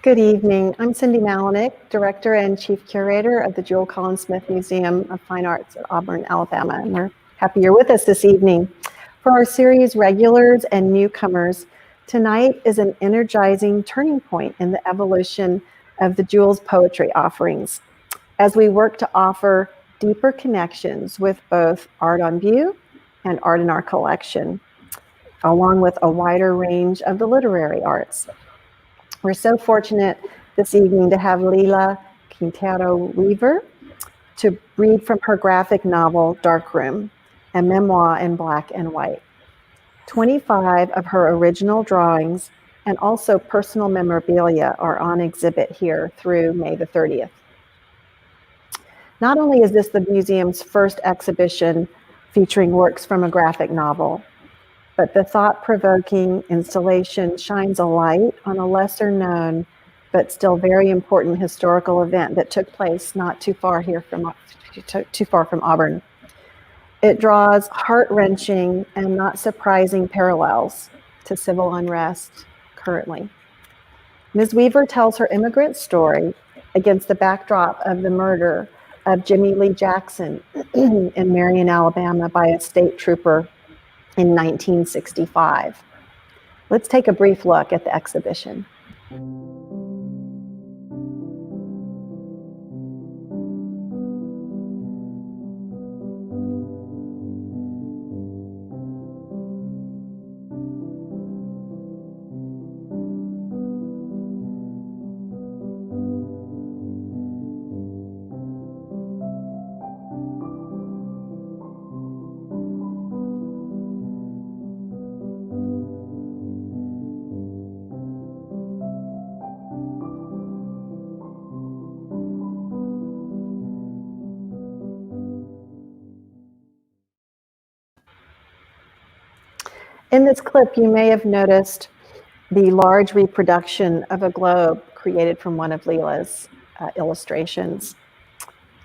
Good evening. I'm Cindy Malinick, Director and Chief Curator of the Jewel Collins Smith Museum of Fine Arts at Auburn, Alabama, and we're happy you're with us this evening. For our series regulars and newcomers, tonight is an energizing turning point in the evolution of the Jewel's poetry offerings, as we work to offer deeper connections with both art on view and art in our collection, along with a wider range of the literary arts. We're so fortunate this evening to have Lila Quintero Weaver to read from her graphic novel, Darkroom, a memoir in black and white. 25 of her original drawings and also personal memorabilia are on exhibit here through May the 30th. Not only is this the museum's first exhibition featuring works from a graphic novel, but the thought-provoking installation shines a light on a lesser-known but still very important historical event that took place not too far from Auburn. It draws heart-wrenching and not surprising parallels to civil unrest currently. Ms. Weaver tells her immigrant story against the backdrop of the murder of Jimmy Lee Jackson in Marion, Alabama by a state trooper in 1965. Let's take a brief look at the exhibition. In this clip, you may have noticed the large reproduction of a globe created from one of Lila's illustrations,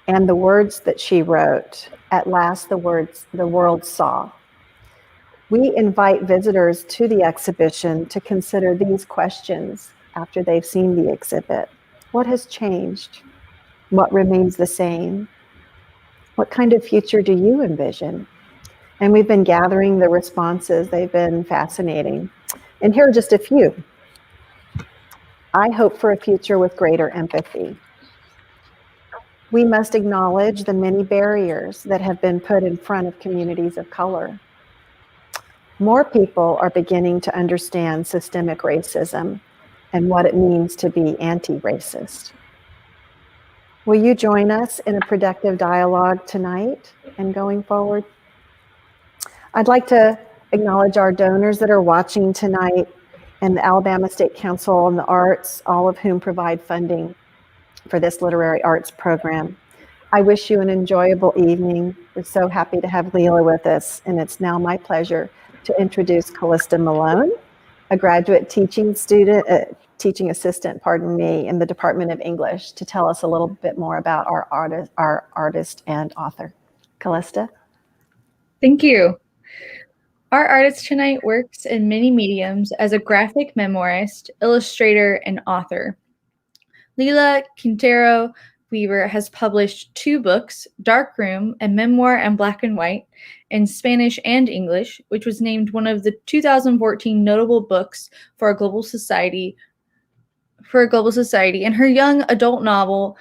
and the words that she wrote, "At last the world saw." We invite visitors to the exhibition to consider these questions after they've seen the exhibit. What has changed? What remains the same? What kind of future do you envision? And we've been gathering the responses. They've been fascinating. And here are just a few. I hope for a future with greater empathy. We must acknowledge the many barriers that have been put in front of communities of color. More people are beginning to understand systemic racism and what it means to be anti-racist. Will you join us in a productive dialogue tonight and going forward? I'd like to acknowledge our donors that are watching tonight and the Alabama State Council on the Arts, all of whom provide funding for this literary arts program. I wish you an enjoyable evening. We're so happy to have Lila with us, and it's now my pleasure to introduce Callista Malone, a graduate teaching assistant, in the Department of English, to tell us a little bit more about our artist and author. Callista? Thank you. Our artist tonight works in many mediums as a graphic memoirist, illustrator, and author. Lila Quintero Weaver has published 2 books, Darkroom, a memoir in black and white, in Spanish and English, which was named one of the 2014 notable books for a global society, and her young adult novel,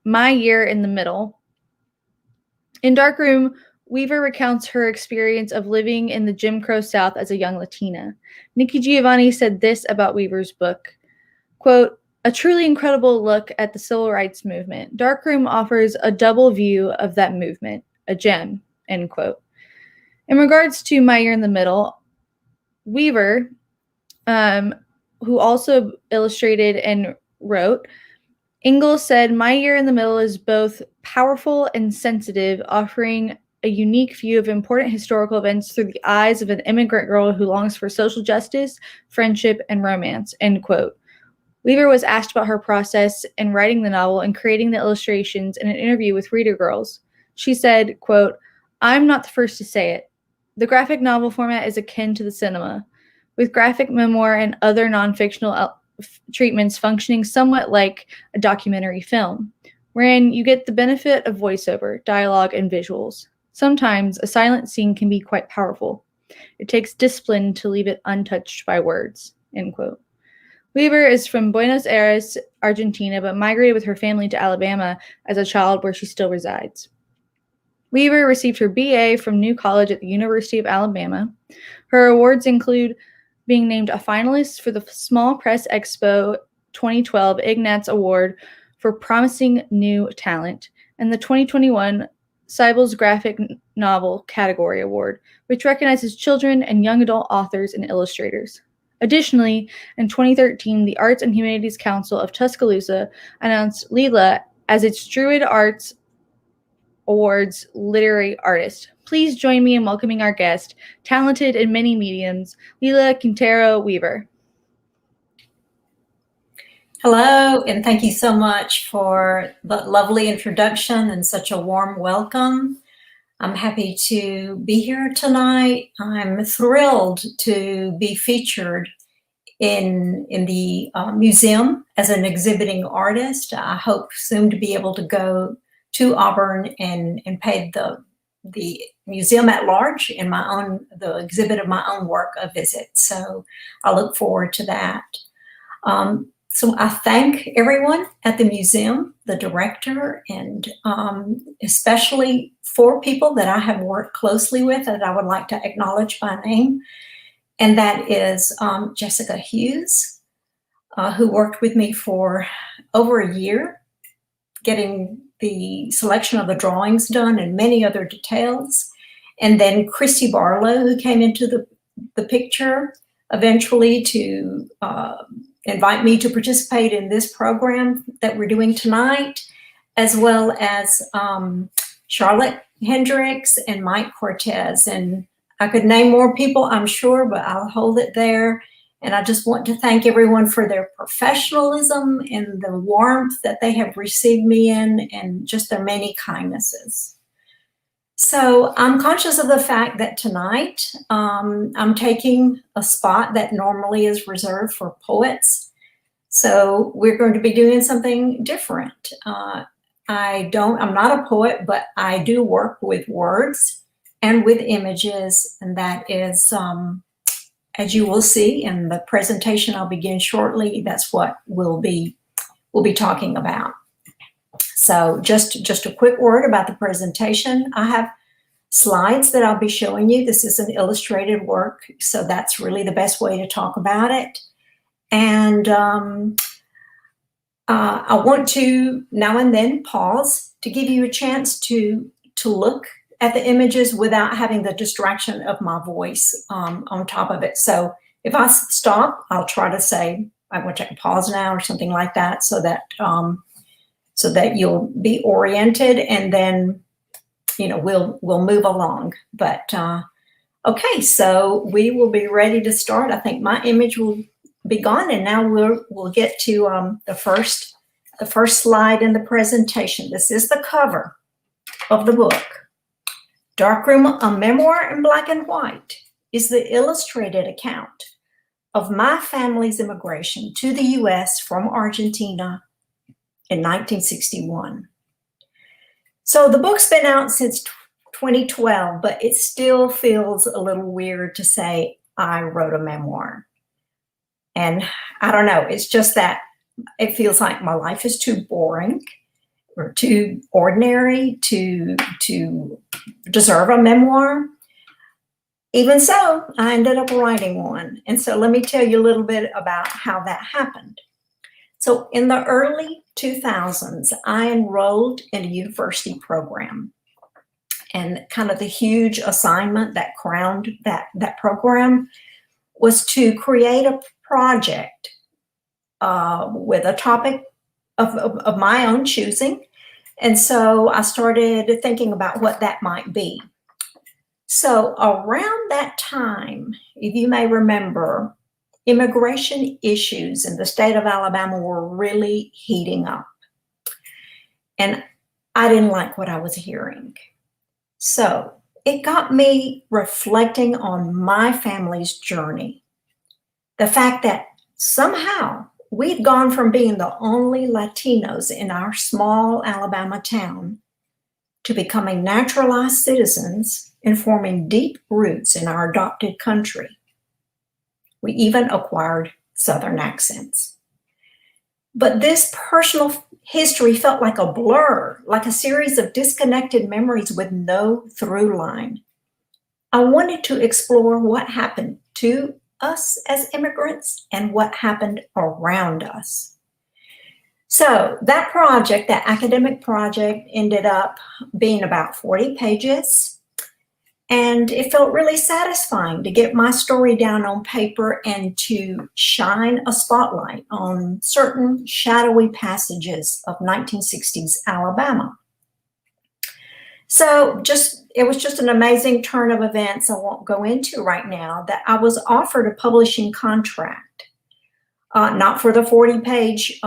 My Year in the Middle. In Darkroom, Weaver recounts her experience of living in the Jim Crow South as a young Latina. Nikki Giovanni said this about Weaver's book, quote, "A truly incredible look at the civil rights movement. Darkroom offers a double view of that movement, a gem," end quote. In regards to My Year in the Middle, Weaver, who also illustrated and wrote, Ingalls said, "My Year in the Middle is both powerful and sensitive, offering a unique view of important historical events through the eyes of an immigrant girl who longs for social justice, friendship, and romance," end quote. Weaver was asked about her process in writing the novel and creating the illustrations in an interview with Reader Girls. She said, quote, "I'm not the first to say it. The graphic novel format is akin to the cinema. With graphic memoir and other non-fictional treatments functioning somewhat like a documentary film, wherein you get the benefit of voiceover, dialogue, and visuals. Sometimes a silent scene can be quite powerful. It takes discipline to leave it untouched by words." End quote. Weaver is from Buenos Aires, Argentina, but migrated with her family to Alabama as a child, where she still resides. Weaver received her BA from New College at the University of Alabama. Her awards include being named a finalist for the Small Press Expo 2012 Ignatz Award for Promising New Talent and the 2021 Sibyl's Graphic Novel Category Award, which recognizes children and young adult authors and illustrators. Additionally, in 2013, the Arts and Humanities Council of Tuscaloosa announced Lila as its Druid Arts Awards Literary Artist. Please join me in welcoming our guest, talented in many mediums, Lila Quintero Weaver. Hello, and thank you so much for the lovely introduction and such a warm welcome. I'm happy to be here tonight. I'm thrilled to be featured in the museum as an exhibiting artist. I hope soon to be able to go to Auburn and pay the museum at large in the exhibit of my own work a visit. So I look forward to that. So I thank everyone at the museum, the director, and especially 4 people that I have worked closely with that I would like to acknowledge by name. And that is Jessica Hughes, who worked with me for over a year, getting the selection of the drawings done and many other details. And then Christy Barlow, who came into the picture eventually to invite me to participate in this program that we're doing tonight, as well as Charlotte Hendricks and Mike Cortez. And I could name more people, I'm sure, but I'll hold it there. And I just want to thank everyone for their professionalism and the warmth that they have received me in, and just their many kindnesses. So I'm conscious of the fact that tonight I'm taking a spot that normally is reserved for poets. So we're going to be doing something different. I'm not a poet, but I do work with words and with images, and that is, as you will see in the presentation I'll begin shortly, that's what we'll be talking about. So just a quick word about the presentation. I have slides that I'll be showing you. This is an illustrated work, so that's really the best way to talk about it. And I want to now and then pause to give you a chance to look at the images without having the distraction of my voice on top of it. So if I stop, I'll try to say, I want to take a pause now or something like that, so that you'll be oriented, and then we'll move along. But okay, so we will be ready to start. I think my image will be gone, and now we'll get to the first slide in the presentation. This is the cover of the book. Darkroom, a Memoir in Black and White, is the illustrated account of my family's immigration to the U.S. from Argentina in 1961. So the book's been out since 2012, but it still feels a little weird to say I wrote a memoir. And I don't know, it's just that it feels like my life is too boring or too ordinary to deserve a memoir. Even so, I ended up writing one. And so let me tell you a little bit about how that happened. So in the early 2000s, I enrolled in a university program. And kind of the huge assignment that crowned that program was to create a project with a topic of my own choosing. And so I started thinking about what that might be. So around that time, if you may remember, immigration issues in the state of Alabama were really heating up. And I didn't like what I was hearing. So it got me reflecting on my family's journey. The fact that somehow we'd gone from being the only Latinos in our small Alabama town to becoming naturalized citizens and forming deep roots in our adopted country. We even acquired Southern accents. But this personal history felt like a blur, like a series of disconnected memories with no through line. I wanted to explore what happened to us as immigrants and what happened around us. So that project, that academic project, ended up being about 40 pages. And it felt really satisfying to get my story down on paper and to shine a spotlight on certain shadowy passages of 1960s Alabama. So it was just an amazing turn of events I won't go into right now, that I was offered a publishing contract, not for the 40-page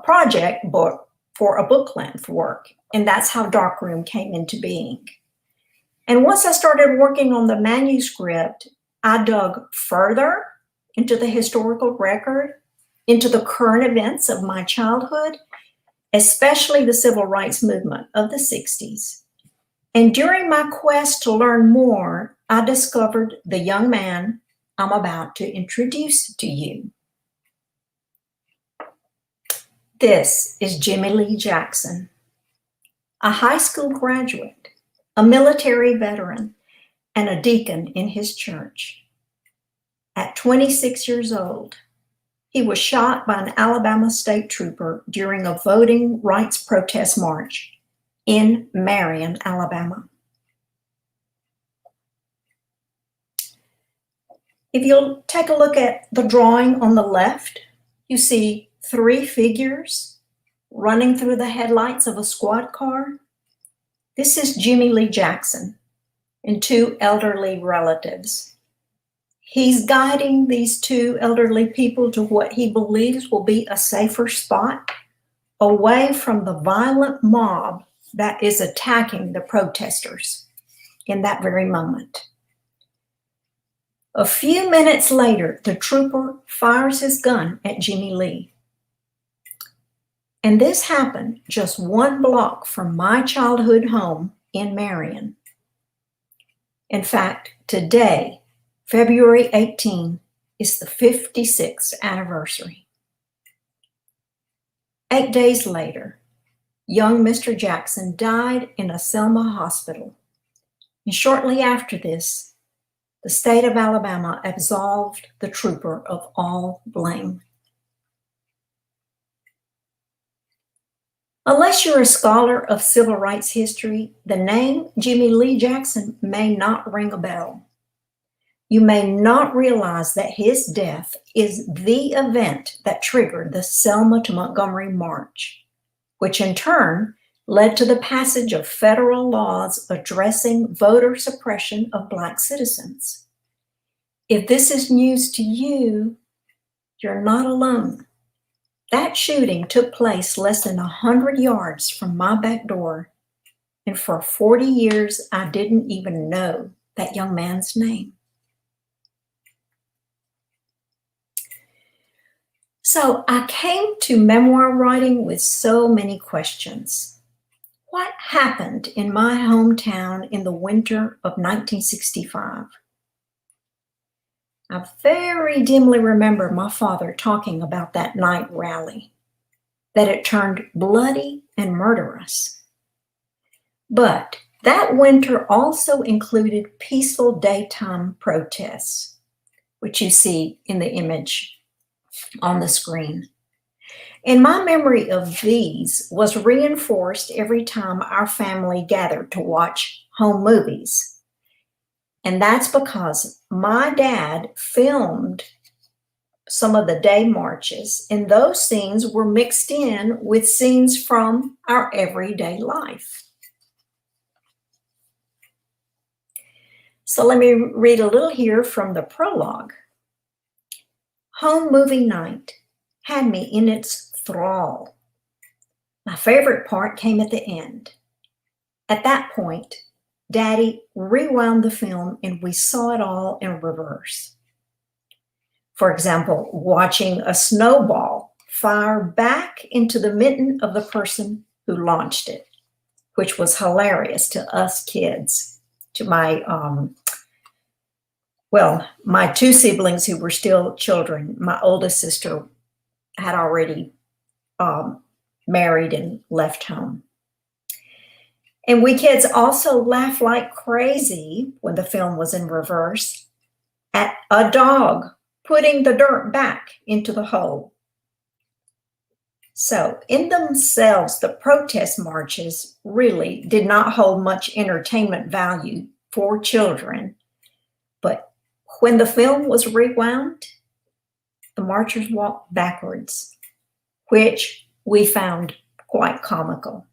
project, but for a book length work. And that's how Darkroom came into being. And once I started working on the manuscript, I dug further into the historical record, into the current events of my childhood, especially the civil rights movement of the 60s. And during my quest to learn more, I discovered the young man I'm about to introduce to you. This is Jimmy Lee Jackson, a high school graduate, a military veteran, and a deacon in his church. At 26 years old, he was shot by an Alabama state trooper during a voting rights protest march in Marion, Alabama. If you'll take a look at the drawing on the left, you see 3 figures running through the headlights of a squad car. This is Jimmy Lee Jackson and 2 elderly relatives. He's guiding these 2 elderly people to what he believes will be a safer spot, away from the violent mob that is attacking the protesters in that very moment. A few minutes later, the trooper fires his gun at Jimmy Lee. And this happened just 1 block from my childhood home in Marion. In fact, today, February 18, is the 56th anniversary. 8 days later, young Mr. Jackson died in a Selma hospital. And shortly after this, the state of Alabama absolved the trooper of all blame. Unless you're a scholar of civil rights history, the name Jimmy Lee Jackson may not ring a bell. You may not realize that his death is the event that triggered the Selma to Montgomery March, which in turn led to the passage of federal laws addressing voter suppression of Black citizens. If this is news to you, you're not alone. That shooting took place less than 100 yards from my back door, and for 40 years, I didn't even know that young man's name. So I came to memoir writing with so many questions. What happened in my hometown in the winter of 1965? I very dimly remember my father talking about that night rally, that it turned bloody and murderous. But that winter also included peaceful daytime protests, which you see in the image on the screen. And my memory of these was reinforced every time our family gathered to watch home movies. And that's because my dad filmed some of the day marches, and those scenes were mixed in with scenes from our everyday life. So let me read a little here from the prologue. Home movie night had me in its thrall. My favorite part came at the end. At that point, Daddy rewound the film and we saw it all in reverse. For example, watching a snowball fire back into the mitten of the person who launched it, which was hilarious to us kids, to my my two siblings who were still children. My oldest sister had already married and left home. And we kids also laughed like crazy when the film was in reverse at a dog putting the dirt back into the hole. So in themselves, the protest marches really did not hold much entertainment value for children. But when the film was rewound, the marchers walked backwards, which we found quite comical.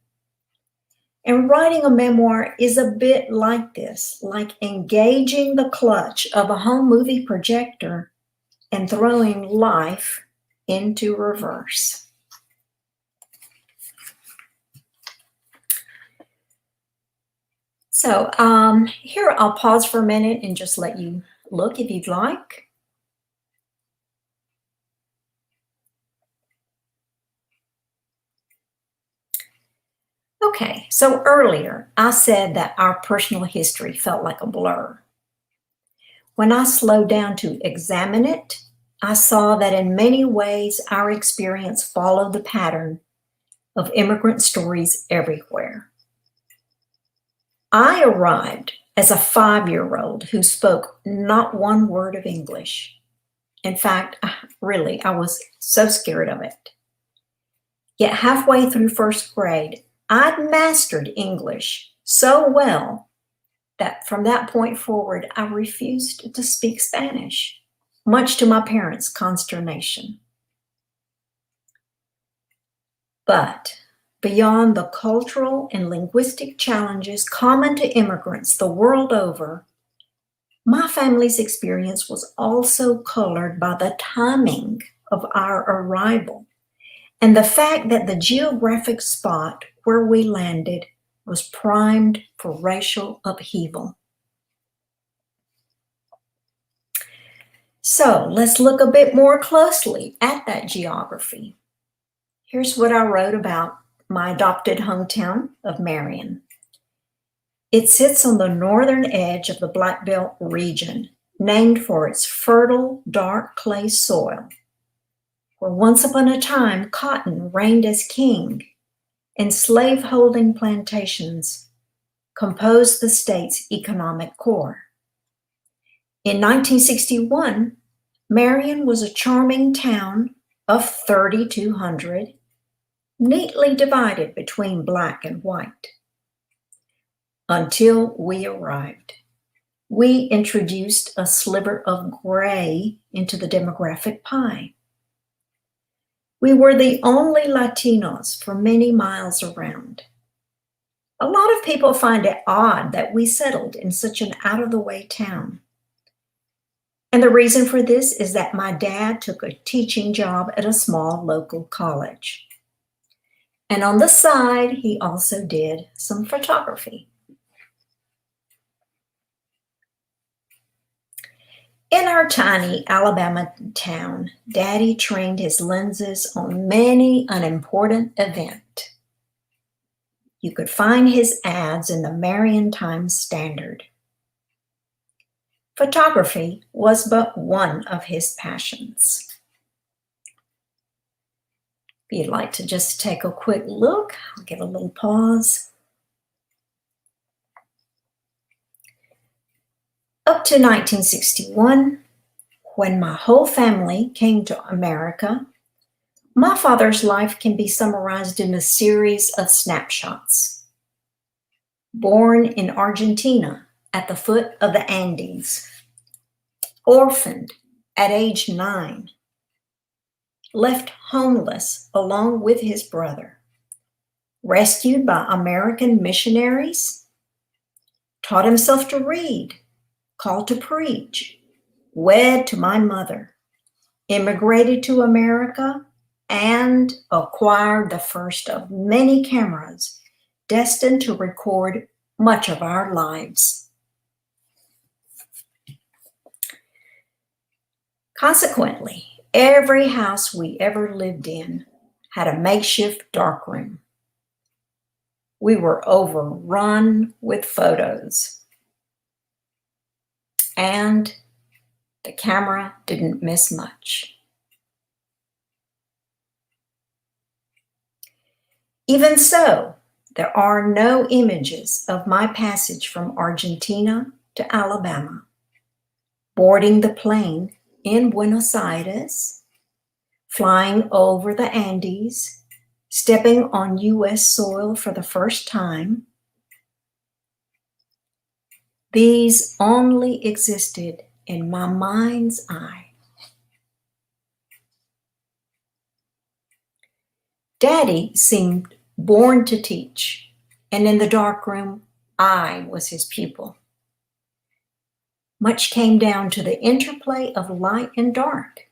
And writing a memoir is a bit like this, like engaging the clutch of a home movie projector and throwing life into reverse. So here I'll pause for a minute and just let you look if you'd like. Okay, so earlier I said that our personal history felt like a blur. When I slowed down to examine it, I saw that in many ways our experience followed the pattern of immigrant stories everywhere. I arrived as a 5-year-old who spoke not one word of English. In fact, really, I was so scared of it. Yet halfway through first grade, I'd mastered English so well that from that point forward, I refused to speak Spanish, much to my parents' consternation. But beyond the cultural and linguistic challenges common to immigrants the world over, my family's experience was also colored by the timing of our arrival and the fact that the geographic spot where we landed was primed for racial upheaval. So let's look a bit more closely at that geography. Here's what I wrote about my adopted hometown of Marion. It sits on the northern edge of the Black Belt region, named for its fertile, dark clay soil, where once upon a time cotton reigned as king and slave-holding plantations composed the state's economic core. In 1961, Marion was a charming town of 3,200, neatly divided between black and white. Until we arrived, we introduced a sliver of gray into the demographic pie. We were the only Latinos for many miles around. A lot of people find it odd that we settled in such an out-of-the-way town. And the reason for this is that my dad took a teaching job at a small local college. And on the side, he also did some photography. In our tiny Alabama town, Daddy trained his lenses on many an important event. You could find his ads in the Marion Times-Standard. Photography was but one of his passions. If you'd like to just take a quick look, I'll give a little pause. Up to 1961, when my whole family came to America, my father's life can be summarized in a series of snapshots. Born in Argentina at the foot of the Andes, orphaned at age 9, left homeless along with his brother, rescued by American missionaries, taught himself to read, called to preach, wed to my mother, immigrated to America, and acquired the first of many cameras destined to record much of our lives. Consequently, every house we ever lived in had a makeshift darkroom. We were overrun with photos. And the camera didn't miss much. Even so, there are no images of my passage from Argentina to Alabama, boarding the plane in Buenos Aires, flying over the Andes, stepping on U.S. soil for the first time. These only existed in my mind's eye. Daddy seemed born to teach, and in the darkroom, I was his pupil. Much came down to the interplay of light and dark.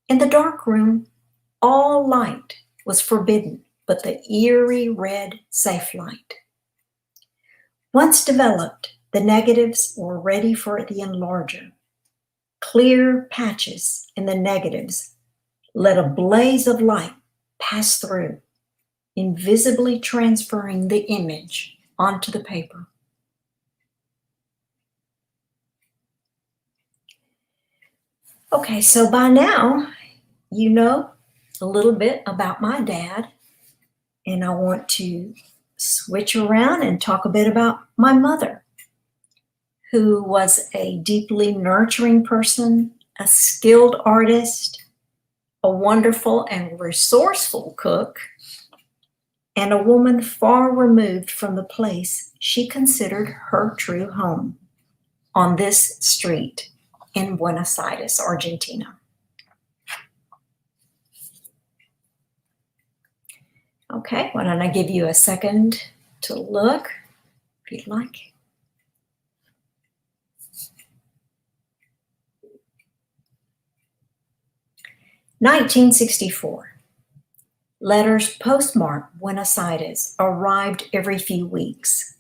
In the darkroom, all light was forbidden but the eerie red safe light. Once developed, the negatives were ready for the enlarger. Clear patches in the negatives let a blaze of light pass through, invisibly transferring the image onto the paper. Okay, so by now, you know a little bit about my dad, and I want to switch around and talk a bit about my mother, who was a deeply nurturing person, a skilled artist, a wonderful and resourceful cook, and a woman far removed from the place she considered her true home, on this street in Buenos Aires, Argentina. Okay, why don't I give you a second to look, if you'd like. "1964. Letters postmarked Buenos Aires arrived every few weeks.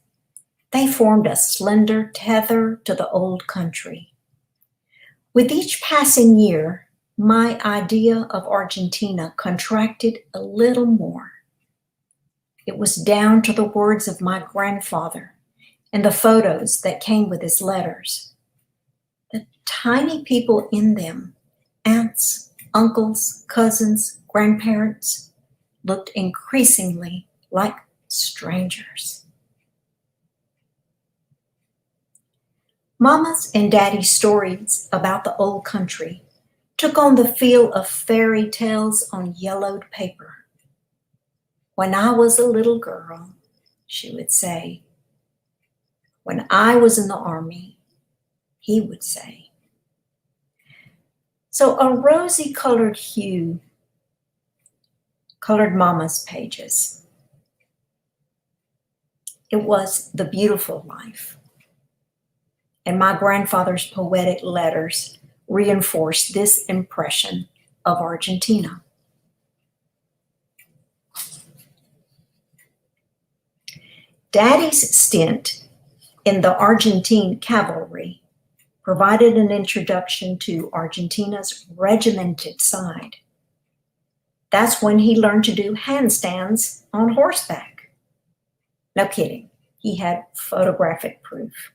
They formed a slender tether to the old country. With each passing year, my idea of Argentina contracted a little more. It was down to the words of my grandfather and the photos that came with his letters. The tiny people in them, aunts, uncles, cousins, grandparents, looked increasingly like strangers. Mama's and Daddy's stories about the old country took on the feel of fairy tales on yellowed paper. When I was a little girl, she would say. When I was in the army, he would say. So a rosy colored hue colored Mama's pages. It was the beautiful life. And my grandfather's poetic letters reinforced this impression of Argentina. Daddy's stint in the Argentine cavalry provided an introduction to Argentina's regimented side. That's when he learned to do handstands on horseback. No kidding, he had photographic proof.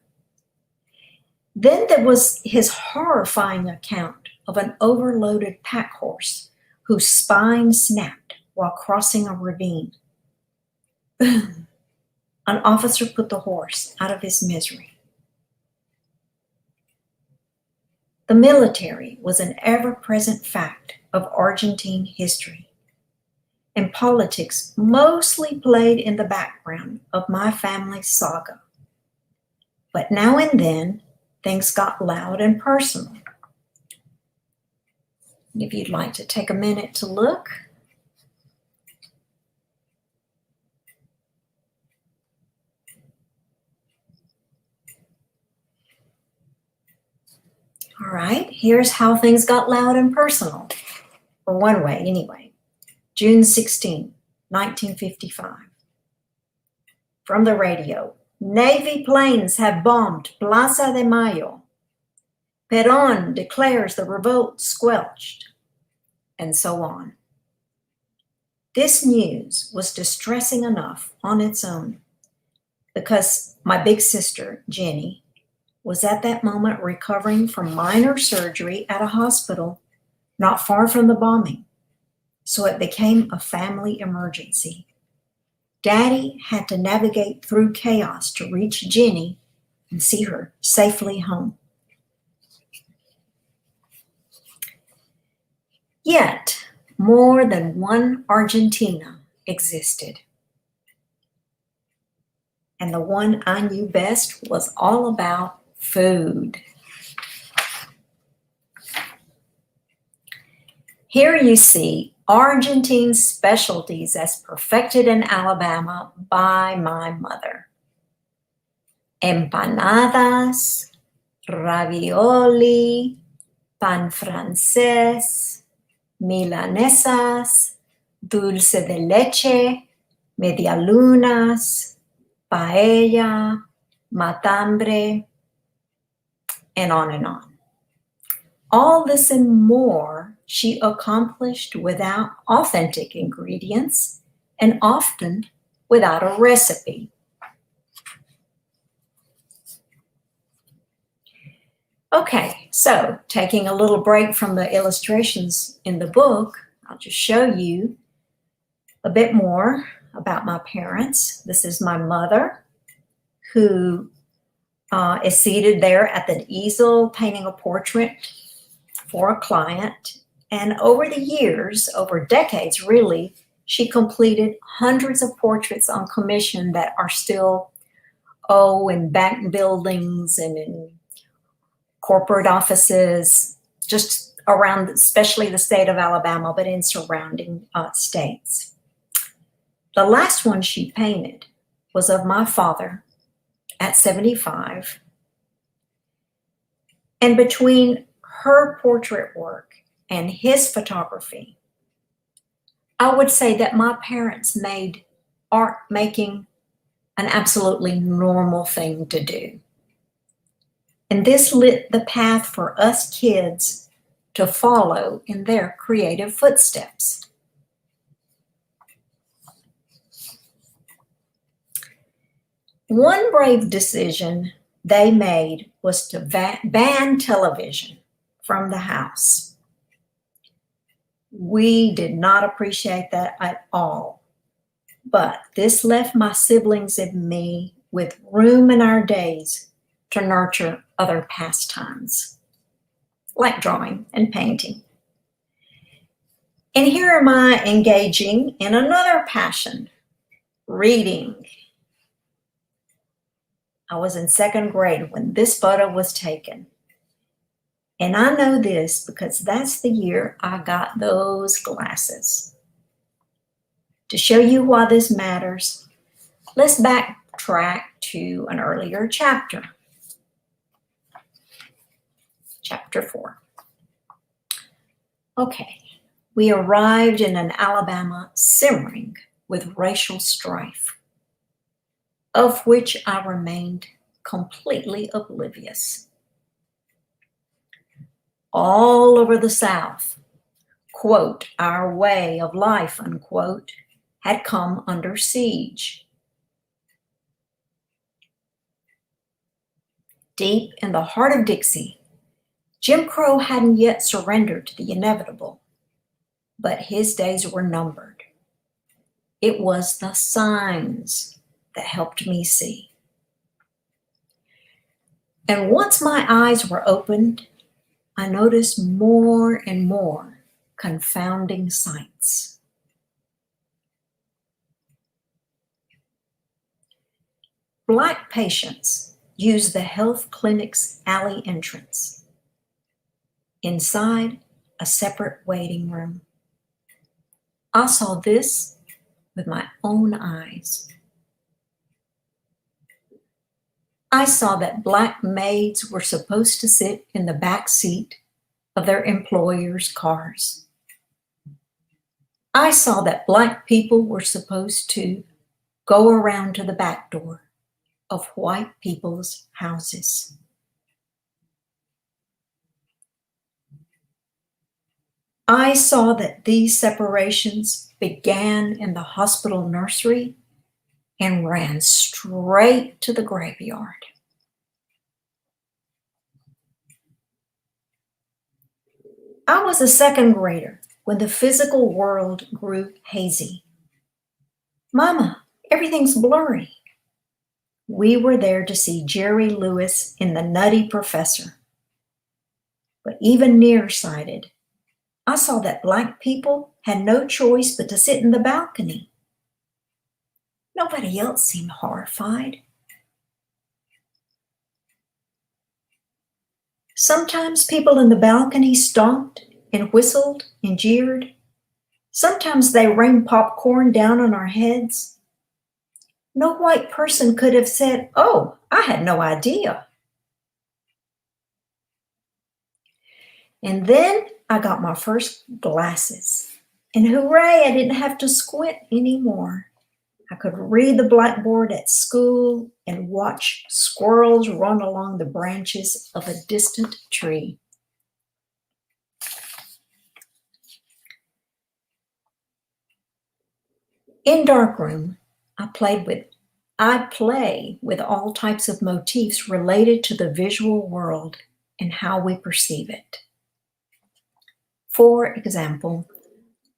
Then there was his horrifying account of an overloaded pack horse whose spine snapped while crossing a ravine. Boom! An officer put the horse out of his misery. The military was an ever-present fact of Argentine history, and politics mostly played in the background of my family's saga. But now and then, things got loud and personal. If you'd like to take a minute to look. All right, here's how things got loud and personal, or one way anyway. June 16, 1955. From the radio, Navy planes have bombed Plaza de Mayo. Perón declares the revolt squelched, and so on. This news was distressing enough on its own because my big sister, Jenny, was at that moment recovering from minor surgery at a hospital not far from the bombing. So it became a family emergency. Daddy had to navigate through chaos to reach Jenny and see her safely home. Yet, more than one Argentina existed. And the one I knew best was all about food. Here you see Argentine specialties as perfected in Alabama by my mother. Empanadas, ravioli, pan francés, milanesas, dulce de leche, medialunas, paella, matambre, and on and on. All this and more she accomplished without authentic ingredients and often without a recipe. Okay, so taking a little break from the illustrations in the book, I'll just show you a bit more about my parents. This is my mother, who is seated there at the easel painting a portrait for a client. And over the years, over decades really, she completed hundreds of portraits on commission that are still, in bank buildings and in corporate offices, just around, especially the state of Alabama, but in surrounding states. The last one she painted was of my father at 75. And between her portrait work and his photography, I would say that my parents made art making an absolutely normal thing to do. And this lit the path for us kids to follow in their creative footsteps. One brave decision they made was to ban television from the house. We did not appreciate that at all, but this left my siblings and me with room in our days to nurture other pastimes, like drawing and painting. And here am I engaging in another passion, reading. I was in second grade when this photo was taken. And I know this because that's the year I got those glasses. To show you why this matters, let's backtrack to an earlier chapter. Chapter 4. Okay, we arrived in an Alabama simmering with racial strife, of which I remained completely oblivious. All over the South, quote, our way of life, unquote, had come under siege. Deep in the heart of Dixie, Jim Crow hadn't yet surrendered to the inevitable, but his days were numbered. It was the signs that helped me see. And once my eyes were opened, I noticed more and more confounding sights. Black patients used the health clinic's alley entrance. Inside, a separate waiting room. I saw this with my own eyes. I saw that Black maids were supposed to sit in the back seat of their employers' cars. I saw that Black people were supposed to go around to the back door of white people's houses. I saw that these separations began in the hospital nursery and ran straight to the graveyard. I was a second grader when the physical world grew hazy. Mama, everything's blurry. We were there to see Jerry Lewis in The Nutty Professor. But even nearsighted, I saw that Black people had no choice but to sit in the balcony. Nobody else seemed horrified. Sometimes people in the balcony stomped and whistled and jeered. Sometimes they rained popcorn down on our heads. No white person could have said, "Oh, I had no idea." And then I got my first glasses. And hooray, I didn't have to squint anymore. I could read the blackboard at school and watch squirrels run along the branches of a distant tree. In Darkroom, I play with all types of motifs related to the visual world and how we perceive it. For example,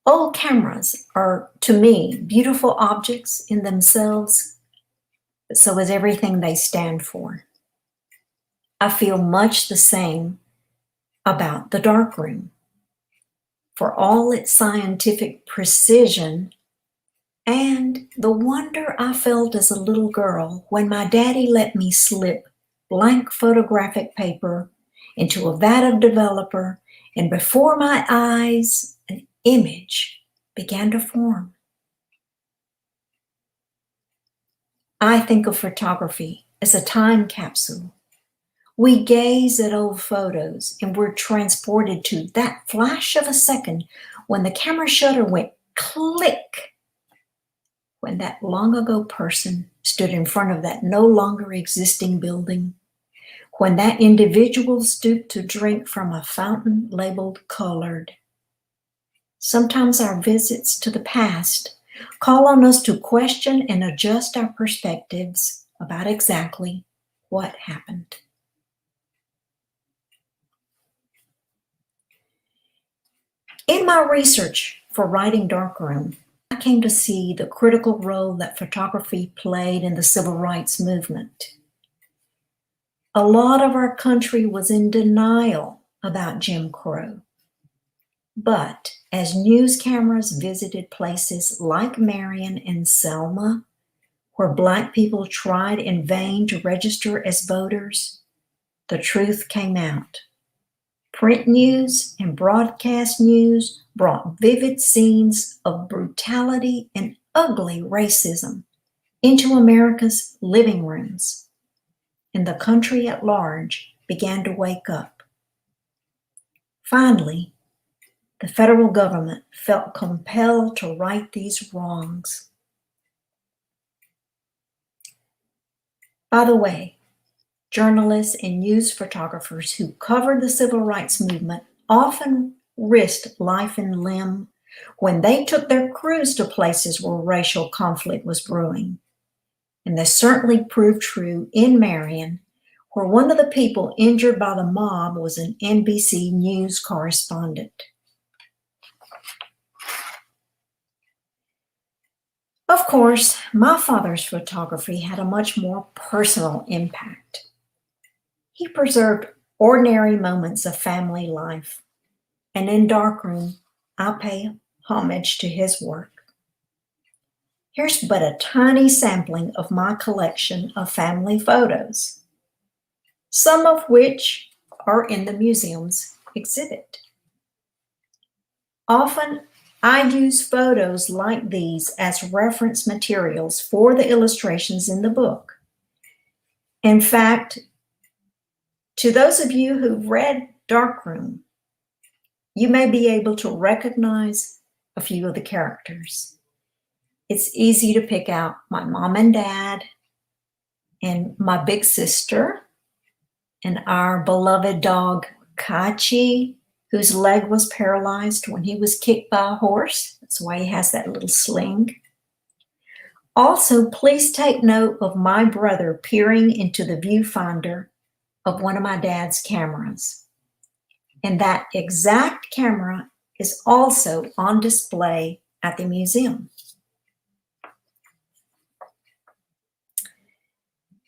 old cameras are, to me, beautiful objects in themselves, but so is everything they stand for. I feel much the same about the darkroom. For all its scientific precision and the wonder I felt as a little girl when my daddy let me slip blank photographic paper into a vat of developer, and before my eyes, an image began to form. I think of photography as a time capsule. We gaze at old photos and we're transported to that flash of a second when the camera shutter went click, when that long ago person stood in front of that no longer existing building, when that individual stooped to drink from a fountain labeled colored. Sometimes our visits to the past call on us to question and adjust our perspectives about exactly what happened. In my research for writing Darkroom, I came to see the critical role that photography played in the civil rights movement. A lot of our country was in denial about Jim Crow. But as news cameras visited places like Marion and Selma, where Black people tried in vain to register as voters, the truth came out. Print news and broadcast news brought vivid scenes of brutality and ugly racism into America's living rooms, and the country at large began to wake up. Finally, the federal government felt compelled to right these wrongs. By the way, journalists and news photographers who covered the civil rights movement often risked life and limb when they took their crews to places where racial conflict was brewing. And this certainly proved true in Marion, where one of the people injured by the mob was an NBC News correspondent. Of course, my father's photography had a much more personal impact. He preserved ordinary moments of family life, and in Darkroom, I pay homage to his work. Here's but a tiny sampling of my collection of family photos, some of which are in the museum's exhibit. Often, I use photos like these as reference materials for the illustrations in the book. In fact, to those of you who've read Darkroom, you may be able to recognize a few of the characters. It's easy to pick out my mom and dad, and my big sister, and our beloved dog, Kachi, whose leg was paralyzed when he was kicked by a horse. That's why he has that little sling. Also, please take note of my brother peering into the viewfinder of one of my dad's cameras. And that exact camera is also on display at the museum.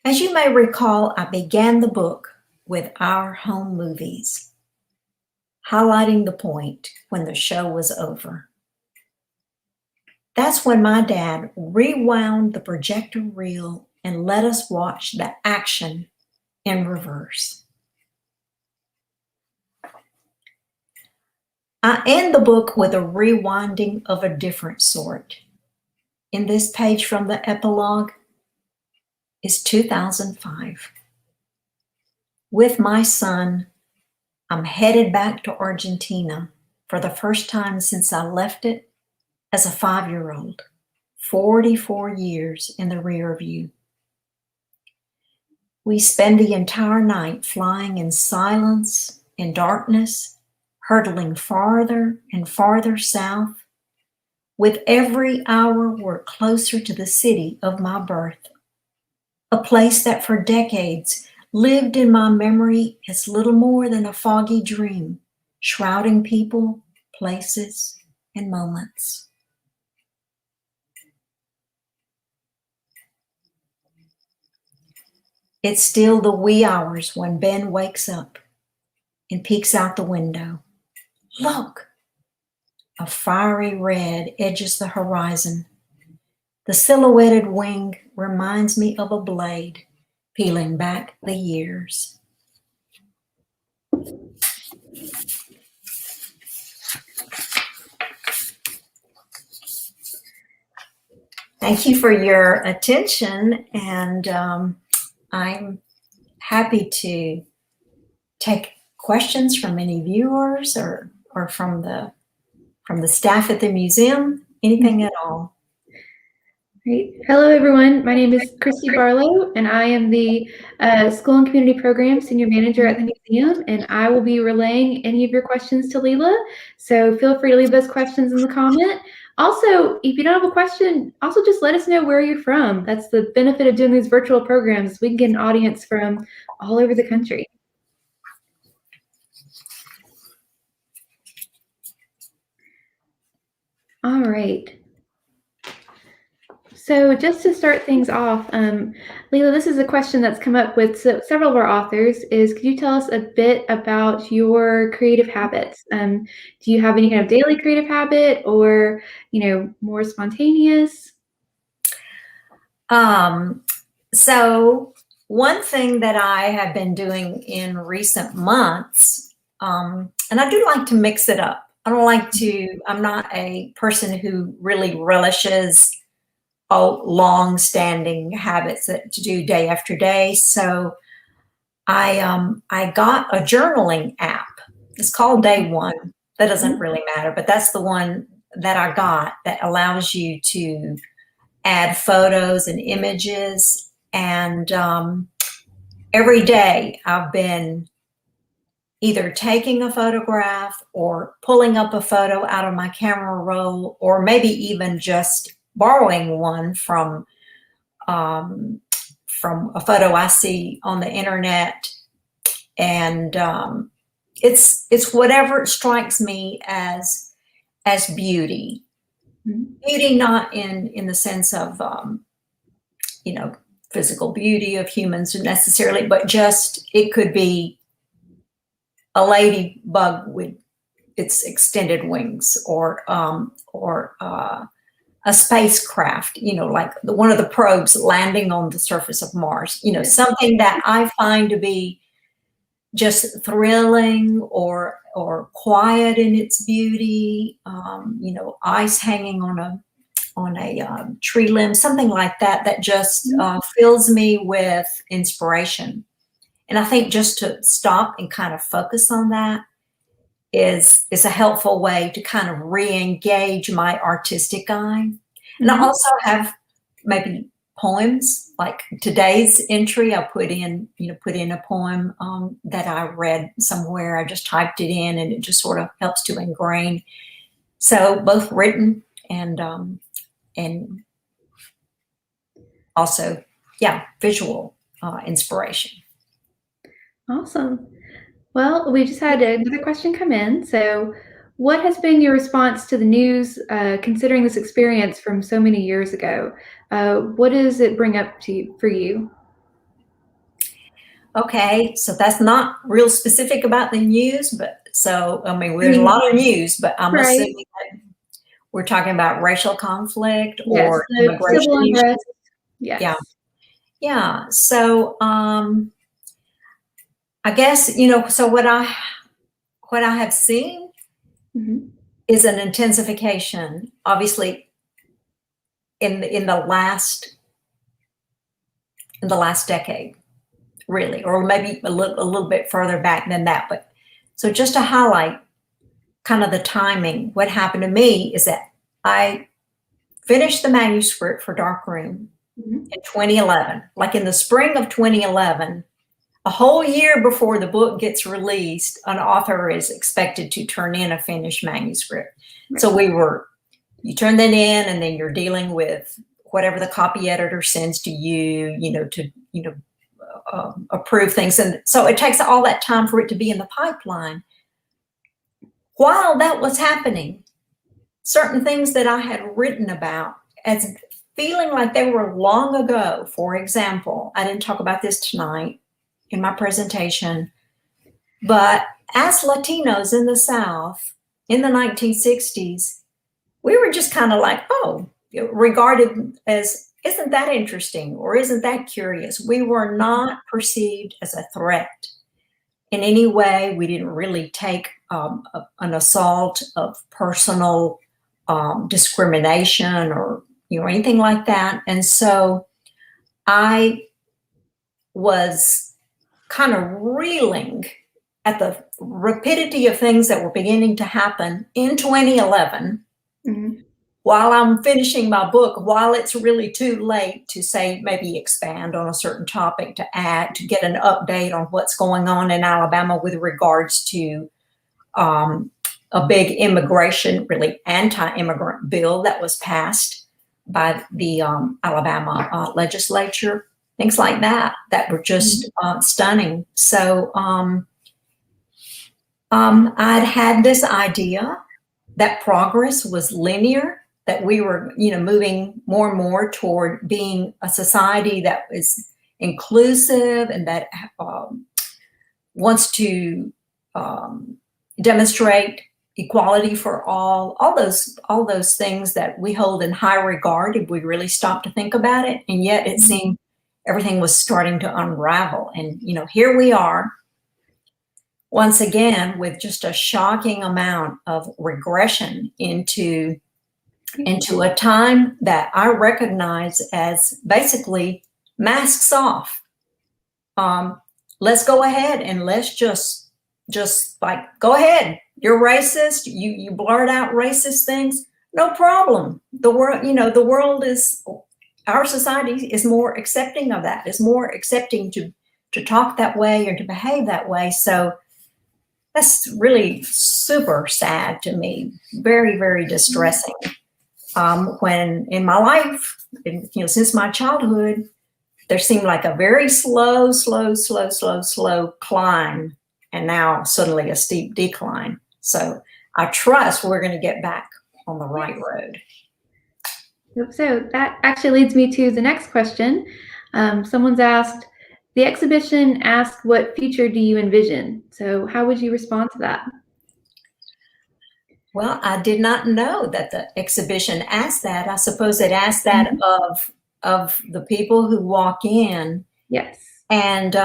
As you may recall, I began the book with our home movies, highlighting the point when the show was over. That's when my dad rewound the projector reel and let us watch the action in reverse. I end the book with a rewinding of a different sort. In this page from the epilogue is 2005. With my son, I'm headed back to Argentina for the first time since I left it as a 5-year-old, 44 years in the rear view. We spend the entire night flying in silence, in darkness, hurtling farther and farther south. With every hour, we're closer to the city of my birth, a place that for decades lived in my memory as little more than a foggy dream, shrouding people, places, and moments. It's still the wee hours when Ben wakes up and peeks out the window. Look, a fiery red edges the horizon. The silhouetted wing reminds me of a blade peeling back the years. Thank you for your attention, and I'm happy to take questions from any viewers or from the staff at the museum, anything at all. Great. Hello, everyone. My name is Christy Barlow, and I am the School and Community Program Senior Manager at the museum, and I will be relaying any of your questions to Lila. So feel free to leave those questions in the comment. Also, if you don't have a question, also just let us know where you're from. That's the benefit of doing these virtual programs. We can get an audience from all over the country. All right. So just to start things off, Lila, this is a question that's come up with several of our authors is, could you tell us a bit about your creative habits? Do you have any kind of daily creative habit or, more spontaneous? So one thing that I have been doing in recent months, and I do like to mix it up. I'm not a person who really relishes long-standing habits to do day after day. So I got a journaling app. It's called Day One. That doesn't really matter, but that's the one that I got that allows you to add photos and images. And every day I've been either taking a photograph or pulling up a photo out of my camera roll, or maybe even just borrowing one from a photo I see on the internet. And it's whatever strikes me as beauty. Mm-hmm. Beauty not in the sense of physical beauty of humans necessarily, but just it could be a ladybug with its extended wings, or a spacecraft, like one of the probes landing on the surface of Mars, something that I find to be just thrilling or quiet in its beauty, ice hanging on a tree limb, something like that just fills me with inspiration. And I think just to stop and kind of focus on that is a helpful way to kind of re-engage my artistic eye. And I also have maybe poems. Like today's entry, I put in a poem that I read somewhere. I just typed it in, and it just sort of helps to ingrain. So both written and also, yeah, visual inspiration. Awesome. Well, we just had another question come in. So, what has been your response to the news, considering this experience from so many years ago? What does it bring up for you? Okay, so that's not real specific about the news, but so, I mean, there's a lot of news, but I'm Right. assuming that we're talking about racial conflict Yes, or the immigration civil issues. unrest. Yes. Yeah. Yeah. So, I guess, so what I have seen Mhm. is an intensification, obviously, in the last decade, really, or maybe a little bit further back than that. But so just to highlight kind of the timing, what happened to me is that I finished the manuscript for Darkroom in 2011, like in the spring of 2011. A whole year before the book gets released, an author is expected to turn in a finished manuscript. Right. So you turn that in, and then you're dealing with whatever the copy editor sends to you, to approve things. And so it takes all that time for it to be in the pipeline. While that was happening, certain things that I had written about as feeling like they were long ago, for example, I didn't talk about this tonight in my presentation, but as Latinos in the South in the 1960s, we were just kind of like, regarded as, isn't that interesting, or isn't that curious? We were not perceived as a threat in any way. We didn't really take an assault of personal discrimination or anything like that. And so I was kind of reeling at the rapidity of things that were beginning to happen in 2011, while I'm finishing my book, while it's really too late to say, maybe expand on a certain topic, to get an update on what's going on in Alabama with regards to a big immigration, really anti-immigrant bill that was passed by the Alabama legislature. Things like that were just stunning. So I'd had this idea that progress was linear, that we were, moving more and more toward being a society that is inclusive and that wants to demonstrate equality for all those things that we hold in high regard if we really stop to think about it. And yet it seemed everything was starting to unravel. And, here we are once again with just a shocking amount of regression into a time that I recognize as basically masks off. Let's go ahead and let's just like, go ahead. You're racist. You blurt out racist things. No problem. The world is, our society is more accepting of that, is more accepting to talk that way or to behave that way. So that's really super sad to me. Very, very distressing. When in my life, since my childhood, there seemed like a very slow climb, and now suddenly a steep decline. So I trust we're going to get back on the right road. So that actually leads me to the next question. Someone's asked, the exhibition asked, what future do you envision? So how would you respond to that? Well, I did not know that the exhibition asked that. I suppose it asked that of the people who walk in. Yes. And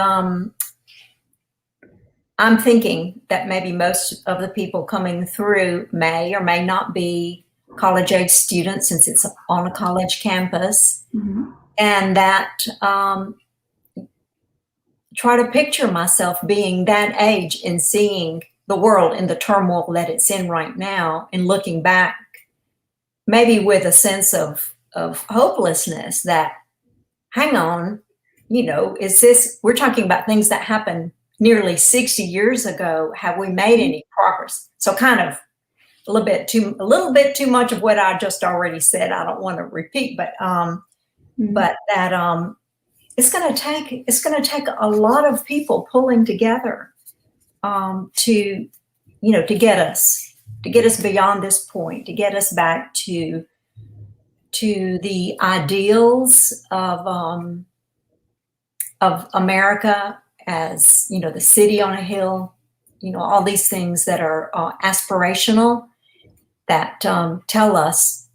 I'm thinking that maybe most of the people coming through may or may not be college-age students, since it's on a college campus. And that try to picture myself being that age and seeing the world in the turmoil that it's in right now, and looking back maybe with a sense of hopelessness that hang on, is this, we're talking about things that happened nearly 60 years ago. Have we made any progress? So kind of a little bit too much of what I just already said. I don't want to repeat, but that it's going to take a lot of people pulling together to get us beyond this point, to get us back to the ideals of America as, the city on a hill, all these things that are aspirational, that tell us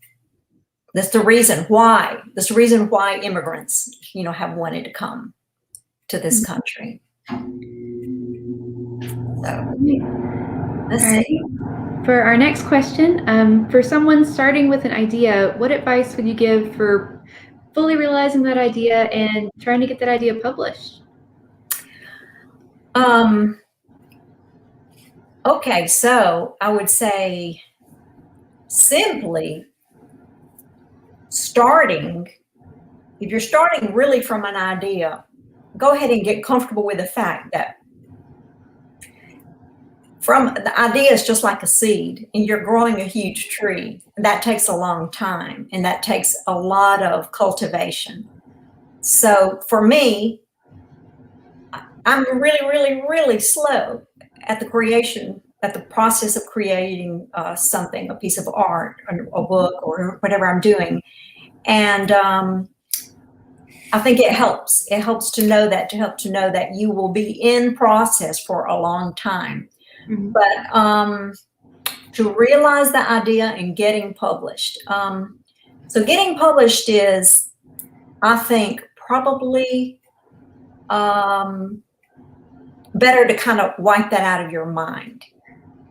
that's the reason why immigrants, have wanted to come to this country. So let's see. For our next question, for someone starting with an idea, what advice would you give for fully realizing that idea and trying to get that idea published? Okay, so I would say simply if you're starting really from an idea, go ahead and get comfortable with the fact that from the idea is just like a seed, and you're growing a huge tree. That takes a long time, and that takes a lot of cultivation. So for me, I'm really, really, really slow at the process of creating something, a piece of art, or a book, or whatever I'm doing. And I think it helps. It helps to know that you will be in process for a long time. Mm-hmm. But to realize the idea and getting published. So getting published is, I think, probably better to kind of wipe that out of your mind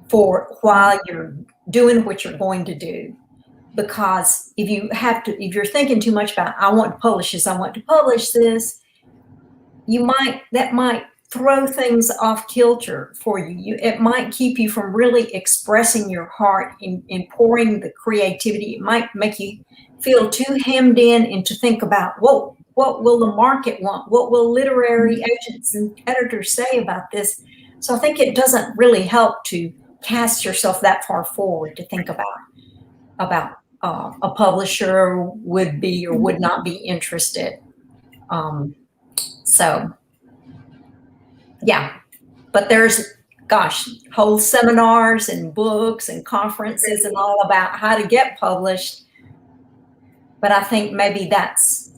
for while you're doing what you're going to do. Because if you're thinking too much about, I want to publish this, that might throw things off kilter for you. It might keep you from really expressing your heart in pouring the creativity. It might make you feel too hemmed in and to think about, whoa, what will the market want? What will literary agents and editors say about this? So I think it doesn't really help to cast yourself that far forward to think about a publisher would be or would not be interested. So yeah, but there's, whole seminars and books and conferences and all about how to get published. But I think maybe that's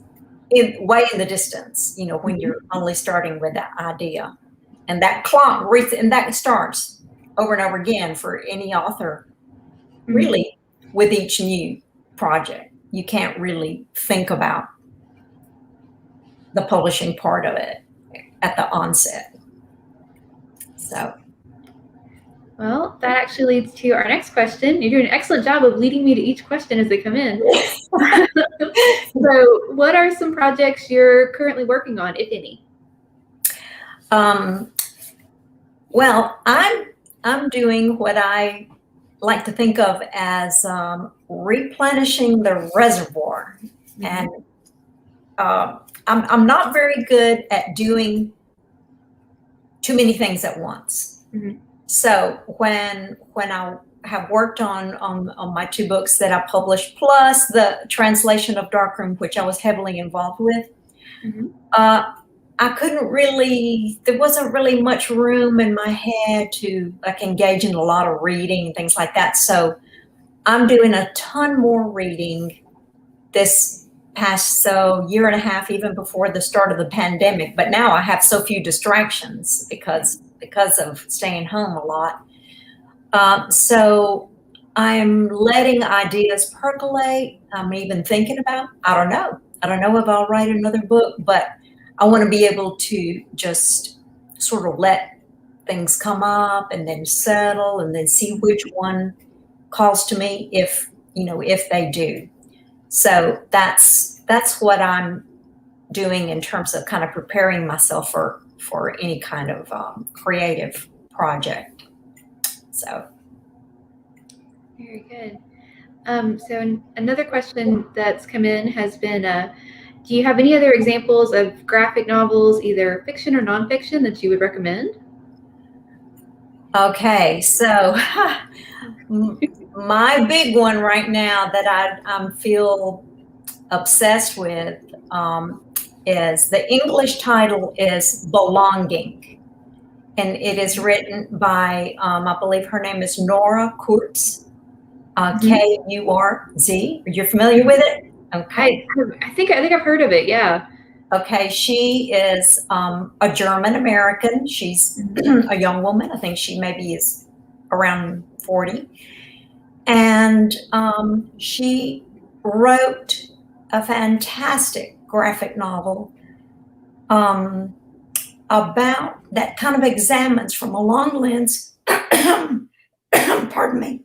way in the distance, when you're only starting with that idea. And that clock, and that starts over and over again for any author, really, with each new project. You can't really think about the publishing part of it at the onset. So. Well, that actually leads to our next question. You're doing an excellent job of leading me to each question as they come in. So what are some projects you're currently working on, if any? Well, I'm doing what I like to think of as replenishing the reservoir. And I'm not very good at doing too many things at once. Mm-hmm. So when I have worked on my 2 books that I published, plus the translation of Darkroom, which I was heavily involved with, I couldn't really, there wasn't really much room in my head to engage in a lot of reading and things like that. So I'm doing a ton more reading this past year and a half, even before the start of the pandemic. But now I have so few distractions because of staying home a lot. So I'm letting ideas percolate. I'm even thinking about, I don't know if I'll write another book, but I want to be able to just sort of let things come up and then settle and then see which one calls to me if they do. So that's what I'm doing in terms of kind of preparing myself for any kind of creative project. So. Very good. So another question that's come in has been, Do you have any other examples of graphic novels, either fiction or nonfiction, that you would recommend? Okay, so my big one right now that I feel obsessed with is, the English title is Belonging, and it is written by, I believe her name is Nora Kurtz, Kurz. Are you familiar with it? Okay. I think I've heard of it. Yeah. Okay, she is a German American. She's a young woman. I think she maybe is around 40. And she wrote a fantastic graphic novel about that kind of examines from a long lens, pardon me,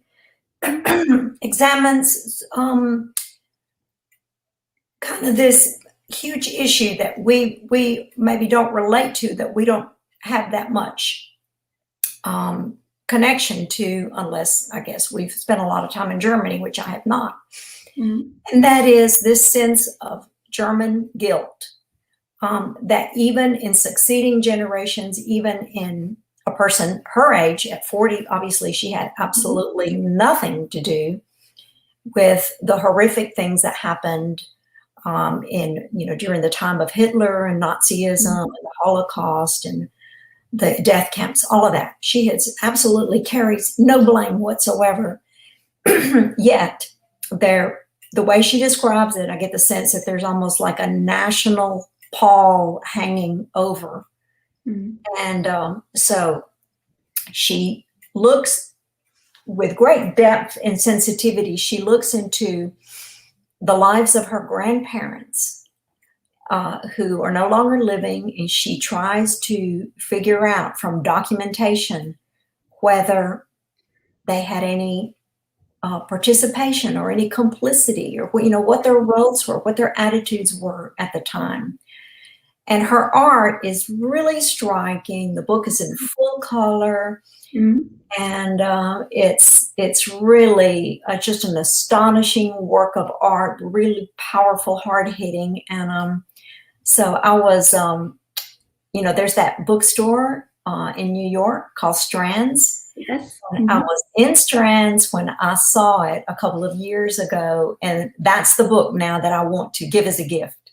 examines kind of this huge issue that we maybe don't relate to, that we don't have that much connection to, unless, I guess, we've spent a lot of time in Germany, which I have not. And that is this sense of German guilt, that even in succeeding generations, even in a person her age at 40, obviously she had absolutely nothing to do with the horrific things that happened during the time of Hitler and Nazism and the Holocaust and the death camps, all of that. She has absolutely carries no blame whatsoever. Yet the way she describes it, I get the sense that there's almost like a national pall hanging over. And so she looks with great depth and sensitivity. She looks into the lives of her grandparents who are no longer living, and she tries to figure out from documentation whether they had any participation or any complicity, or what their roles were, what their attitudes were at the time. And her art is really striking. The book is in full color, and it's really just an astonishing work of art, really powerful, hard-hitting. And so I was, there's that bookstore in New York called Strands. Yes. I was in Strands when I saw it a couple of years ago, and that's the book now that I want to give as a gift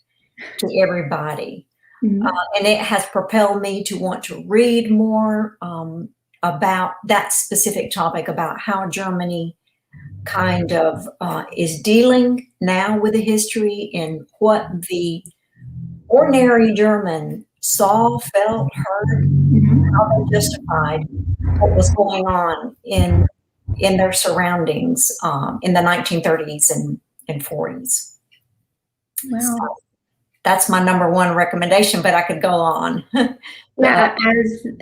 to everybody. And it has propelled me to want to read more about that specific topic, about how Germany kind of is dealing now with the history, and what the ordinary German saw, felt, heard, how they justified what was going on in their surroundings in the 1930s and 40s. Wow. So that's my number one recommendation, but I could go on. Yeah,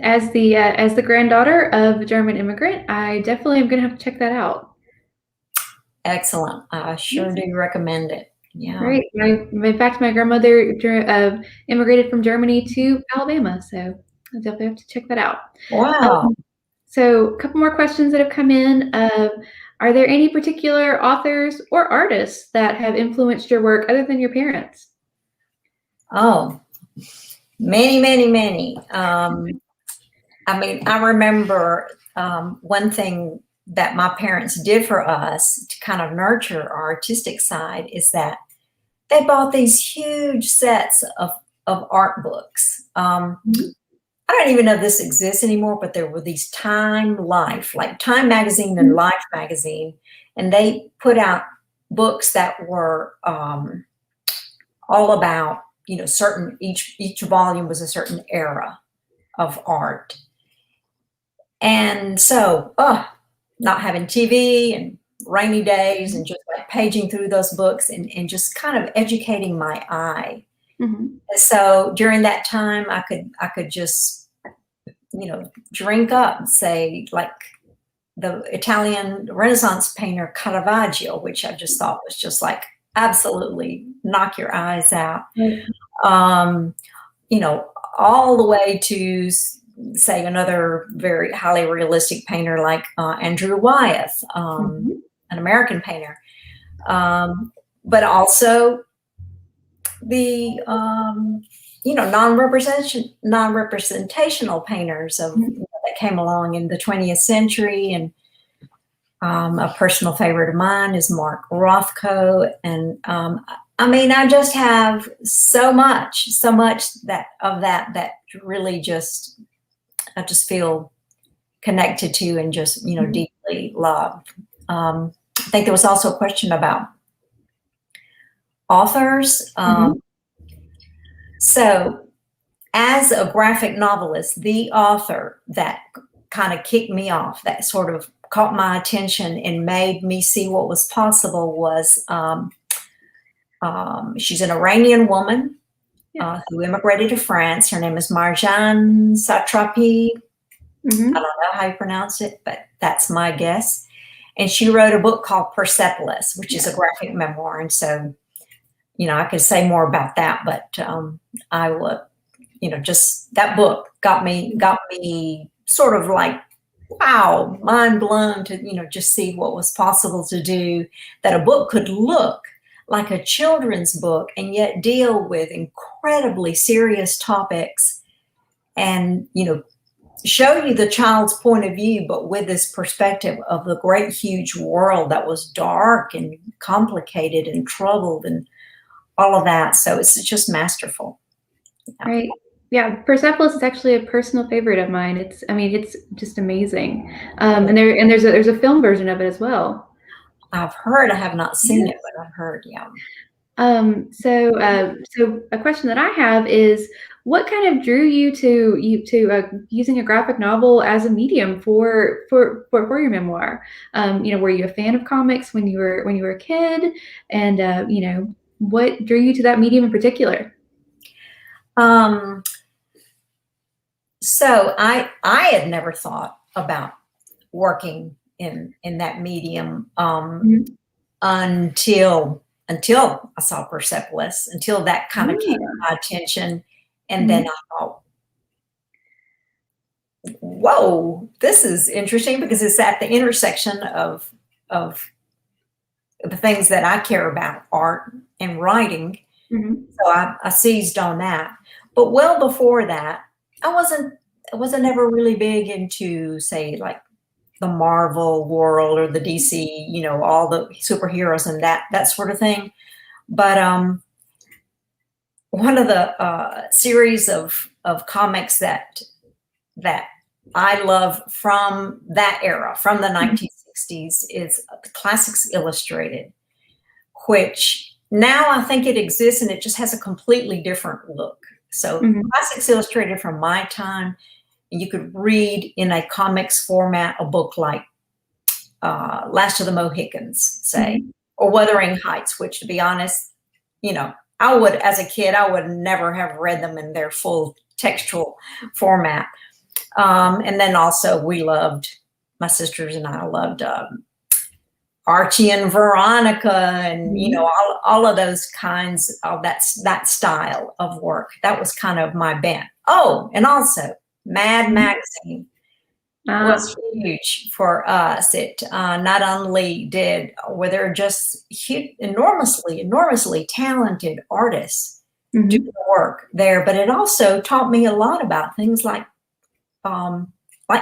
as the granddaughter of a German immigrant, I definitely am going to have to check that out. Excellent. I sure do recommend it. Yeah. Great. In fact, my grandmother immigrated from Germany to Alabama, so I definitely have to check that out. Wow. So a couple more questions that have come in. Are there any particular authors or artists that have influenced your work other than your parents? Oh, many, many, many. I remember one thing that my parents did for us to kind of nurture our artistic side is that they bought these huge sets of art books. I don't even know if this exists anymore, but there were these Time Magazine and Life Magazine, and they put out books that were all about, certain, each volume was a certain era of art. And so, not having TV and rainy days and just like paging through those books and just kind of educating my eye. So during that time, I could just, drink up, say, like the Italian Renaissance painter Caravaggio, which I just thought was just like absolutely knock your eyes out. All the way to, say, another very highly realistic painter like Andrew Wyeth, an American painter. But also non-representational painters of that came along in the 20th century, and a personal favorite of mine is Mark Rothko, and I just have so much that really just I just feel connected to and just deeply love. I think there was also a question about authors. So as a graphic novelist, the author that kind of kicked me off, that sort of caught my attention and made me see what was possible was she's an Iranian woman who immigrated to France. Her name is Marjane Satrapi. I don't know how you pronounce it, but that's my guess. And she wrote a book called Persepolis, which is a graphic memoir. And so, I could say more about that, but I would, just that book got me sort of like, wow, mind blown to, just see what was possible to do, that a book could look like a children's book and yet deal with incredibly serious topics and, show you the child's point of view, but with this perspective of the great, huge world that was dark and complicated and troubled and all of that. So it's just masterful. Right. Yeah, Persepolis is actually a personal favorite of mine. It's just amazing. And there's a film version of it as well. I've heard. I have not seen it, but I've heard. Yeah. So a question that I have is, what kind of drew you to using a graphic novel as a medium for your memoir? Were you a fan of comics when you were a kid, and what drew you to that medium in particular? So I had never thought about working in that medium until I saw Persepolis, until that kind of came to my attention. And then I thought, whoa, this is interesting, because it's at the intersection of the things that I care about, art and writing. So I seized on that. But well before that, I wasn't ever really big into, say, like the Marvel world or the DC, all the superheroes and that sort of thing. But one of the series of comics that I love from that era, from the 1960s, is the Classics Illustrated, which now I think it exists and it just has a completely different look. So Classics Illustrated from my time, you could read in a comics format a book like Last of the Mohicans, say, or Wuthering Heights, which, to be honest, I would, as a kid, I would never have read them in their full textual format. And then also my sisters and I loved Archie and Veronica, and all of those kinds of that style of work. That was kind of my bent. Oh, and also Mad Magazine was huge for us. It not only were there just enormously talented artists do the work there, but it also taught me a lot about things like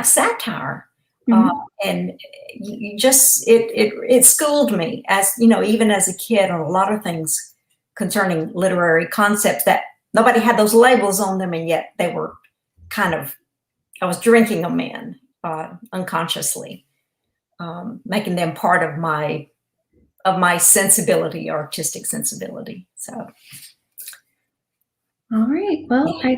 satire. And it schooled me, as even as a kid, on a lot of things concerning literary concepts that nobody had those labels on them, and yet they were I was drinking them in unconsciously, making them part of my sensibility, artistic sensibility. So, all right. Well, yeah.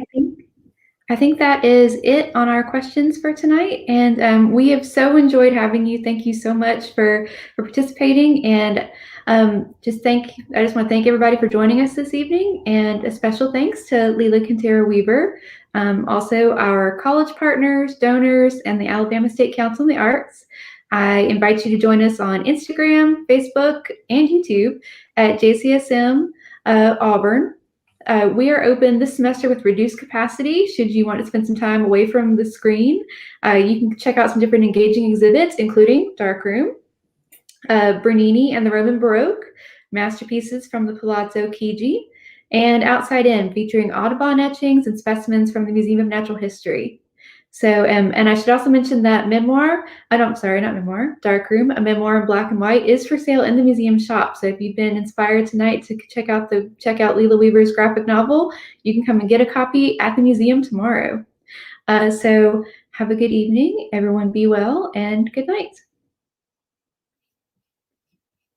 I think that is it on our questions for tonight, and we have so enjoyed having you. Thank you so much for participating, and I just want to thank everybody for joining us this evening, and a special thanks to Lila Quintero Weaver, also our college partners, donors, and the Alabama State Council on the Arts. I invite you to join us on Instagram, Facebook, and YouTube at jcsm Auburn. We are open this semester with reduced capacity. Should you want to spend some time away from the screen, you can check out some different engaging exhibits, including Darkroom, Bernini and the Roman Baroque, masterpieces from the Palazzo Chigi, and Outside In, featuring Audubon etchings and specimens from the Museum of Natural History. So, and I should also mention that Memoir, not Memoir, Darkroom, a memoir in black and white, is for sale in the museum shop. So if you've been inspired tonight to check out Lila Weaver's graphic novel, you can come and get a copy at the museum tomorrow. So have a good evening, everyone. Be well, and good night.